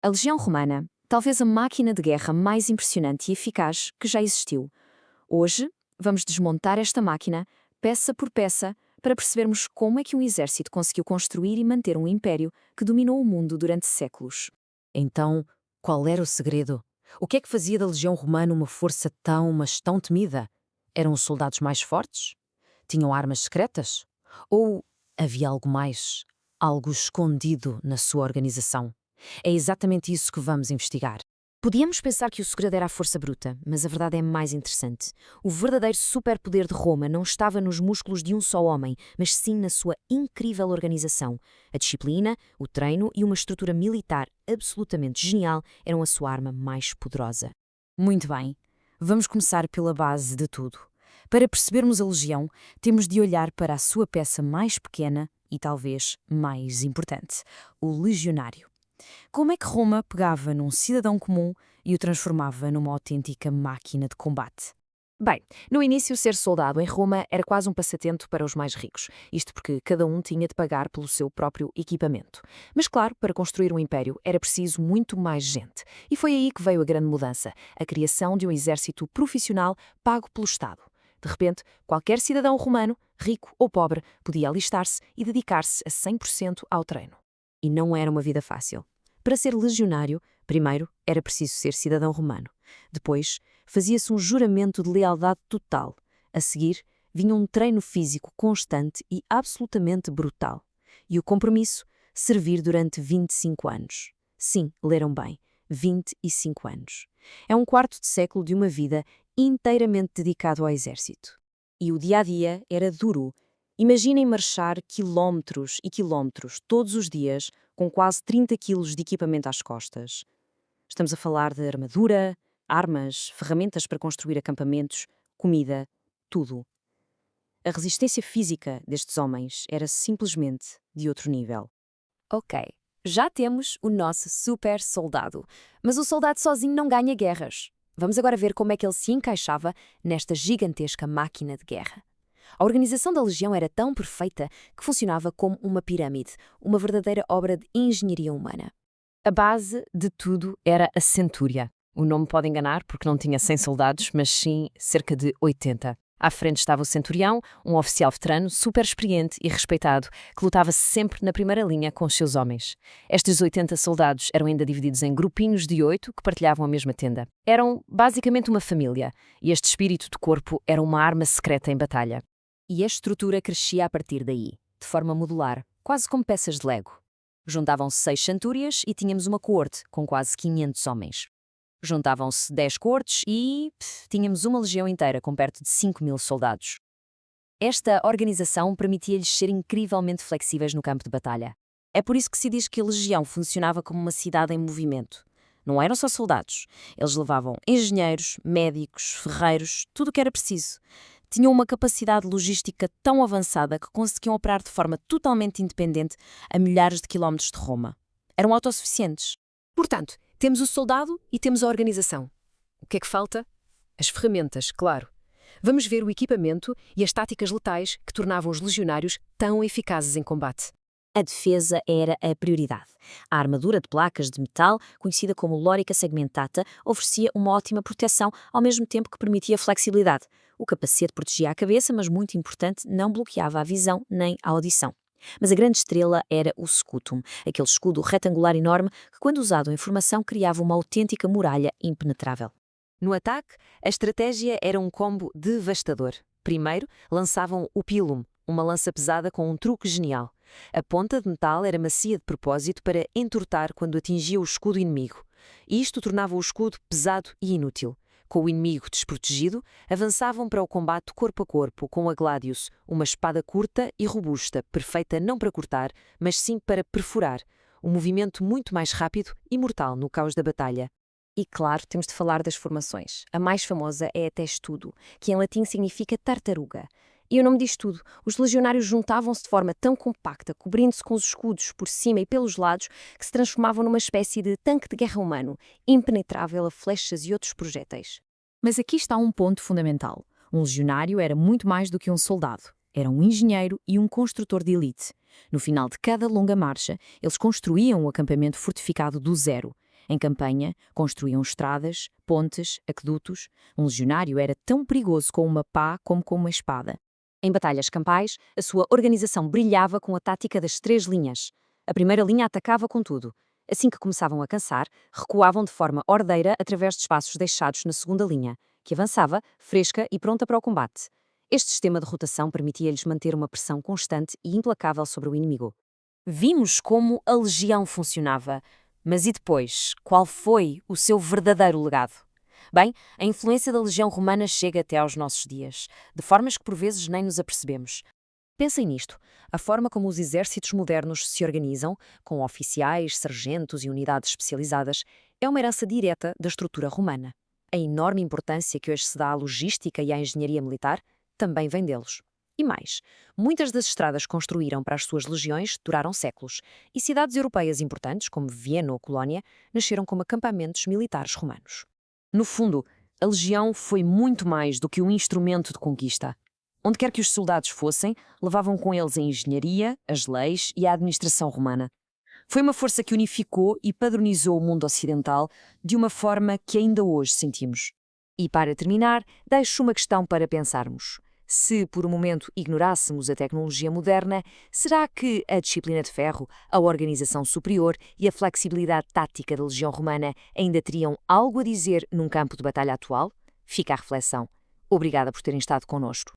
A Legião Romana, talvez a máquina de guerra mais impressionante e eficaz que já existiu. Hoje, vamos desmontar esta máquina, peça por peça, para percebermos como é que um exército conseguiu construir e manter um império que dominou o mundo durante séculos. Então, qual era o segredo? O que é que fazia da Legião Romana uma força tão, mas tão temida? Eram os soldados mais fortes? Tinham armas secretas? Ou havia algo mais? Algo escondido na sua organização? É exatamente isso que vamos investigar. Podíamos pensar que o segredo era a força bruta, mas a verdade é mais interessante. O verdadeiro superpoder de Roma não estava nos músculos de um só homem, mas sim na sua incrível organização. A disciplina, o treino e uma estrutura militar absolutamente genial eram a sua arma mais poderosa. Muito bem, vamos começar pela base de tudo. Para percebermos a Legião, temos de olhar para a sua peça mais pequena e talvez mais importante, o legionário. Como é que Roma pegava num cidadão comum e o transformava numa autêntica máquina de combate? Bem, no início, ser soldado em Roma era quase um passatempo para os mais ricos, isto porque cada um tinha de pagar pelo seu próprio equipamento. Mas, claro, para construir um império era preciso muito mais gente. E foi aí que veio a grande mudança, a criação de um exército profissional pago pelo Estado. De repente, qualquer cidadão romano, rico ou pobre, podia alistar-se e dedicar-se a 100% ao treino. E não era uma vida fácil. Para ser legionário, primeiro era preciso ser cidadão romano. Depois, fazia-se um juramento de lealdade total. A seguir, vinha um treino físico constante e absolutamente brutal. E o compromisso, servir durante 25 anos. Sim, leram bem, 25 anos. É um quarto de século de uma vida inteiramente dedicado ao exército. E o dia-a-dia era duro. Imaginem marchar quilómetros e quilómetros todos os dias com quase 30 quilos de equipamento às costas. Estamos a falar de armadura, armas, ferramentas para construir acampamentos, comida, tudo. A resistência física destes homens era simplesmente de outro nível. Ok, já temos o nosso super soldado, mas o soldado sozinho não ganha guerras. Vamos agora ver como é que ele se encaixava nesta gigantesca máquina de guerra. A organização da legião era tão perfeita que funcionava como uma pirâmide, uma verdadeira obra de engenharia humana. A base de tudo era a centúria. O nome pode enganar porque não tinha 100 soldados, mas sim cerca de 80. À frente estava o centurião, um oficial veterano, super experiente e respeitado, que lutava sempre na primeira linha com os seus homens. Estes 80 soldados eram ainda divididos em grupinhos de 8 que partilhavam a mesma tenda. Eram basicamente uma família, e este espírito de corpo era uma arma secreta em batalha. E a estrutura crescia a partir daí, de forma modular, quase como peças de Lego. Juntavam-se 6 centúrias e tínhamos uma coorte com quase 500 homens. Juntavam-se 10 coortes e tínhamos uma legião inteira com perto de 5.000 soldados. Esta organização permitia-lhes ser incrivelmente flexíveis no campo de batalha. É por isso que se diz que a legião funcionava como uma cidade em movimento. Não eram só soldados. Eles levavam engenheiros, médicos, ferreiros, tudo o que era preciso. Tinham uma capacidade logística tão avançada que conseguiam operar de forma totalmente independente a milhares de quilómetros de Roma. Eram autossuficientes. Portanto, temos o soldado e temos a organização. O que é que falta? As ferramentas, claro. Vamos ver o equipamento e as táticas letais que tornavam os legionários tão eficazes em combate. A defesa era a prioridade. A armadura de placas de metal, conhecida como lorica segmentata, oferecia uma ótima proteção, ao mesmo tempo que permitia flexibilidade. O capacete protegia a cabeça, mas muito importante, não bloqueava a visão nem a audição. Mas a grande estrela era o scutum, aquele escudo retangular enorme que, quando usado em formação, criava uma autêntica muralha impenetrável. No ataque, a estratégia era um combo devastador. Primeiro, lançavam o pilum, uma lança pesada com um truque genial. A ponta de metal era macia de propósito para entortar quando atingia o escudo inimigo. E isto tornava o escudo pesado e inútil. Com o inimigo desprotegido, avançavam para o combate corpo a corpo com a gladius, uma espada curta e robusta, perfeita não para cortar, mas sim para perfurar. Um movimento muito mais rápido e mortal no caos da batalha. E claro, temos de falar das formações. A mais famosa é a testudo, que em latim significa tartaruga. E o nome diz tudo. Os legionários juntavam-se de forma tão compacta, cobrindo-se com os escudos por cima e pelos lados, que se transformavam numa espécie de tanque de guerra humano, impenetrável a flechas e outros projéteis. Mas aqui está um ponto fundamental. Um legionário era muito mais do que um soldado. Era um engenheiro e um construtor de elite. No final de cada longa marcha, eles construíam o acampamento fortificado do zero. Em campanha, construíam estradas, pontes, aquedutos. Um legionário era tão perigoso com uma pá como com uma espada. Em batalhas campais, a sua organização brilhava com a tática das 3 linhas. A primeira linha atacava com tudo. Assim que começavam a cansar, recuavam de forma ordeira através de espaços deixados na segunda linha, que avançava, fresca e pronta para o combate. Este sistema de rotação permitia-lhes manter uma pressão constante e implacável sobre o inimigo. Vimos como a legião funcionava, mas e depois? Qual foi o seu verdadeiro legado? Bem, a influência da legião romana chega até aos nossos dias, de formas que por vezes nem nos apercebemos. Pensem nisto. A forma como os exércitos modernos se organizam, com oficiais, sargentos e unidades especializadas, é uma herança direta da estrutura romana. A enorme importância que hoje se dá à logística e à engenharia militar também vem deles. E mais, muitas das estradas que construíram para as suas legiões duraram séculos, e cidades europeias importantes, como Viena ou Colónia, nasceram como acampamentos militares romanos. No fundo, a legião foi muito mais do que um instrumento de conquista. Onde quer que os soldados fossem, levavam com eles a engenharia, as leis e a administração romana. Foi uma força que unificou e padronizou o mundo ocidental de uma forma que ainda hoje sentimos. E para terminar, deixo uma questão para pensarmos. Se por um momento ignorássemos a tecnologia moderna, será que a disciplina de ferro, a organização superior e a flexibilidade tática da legião romana ainda teriam algo a dizer num campo de batalha atual? Fica a reflexão. Obrigada por terem estado connosco.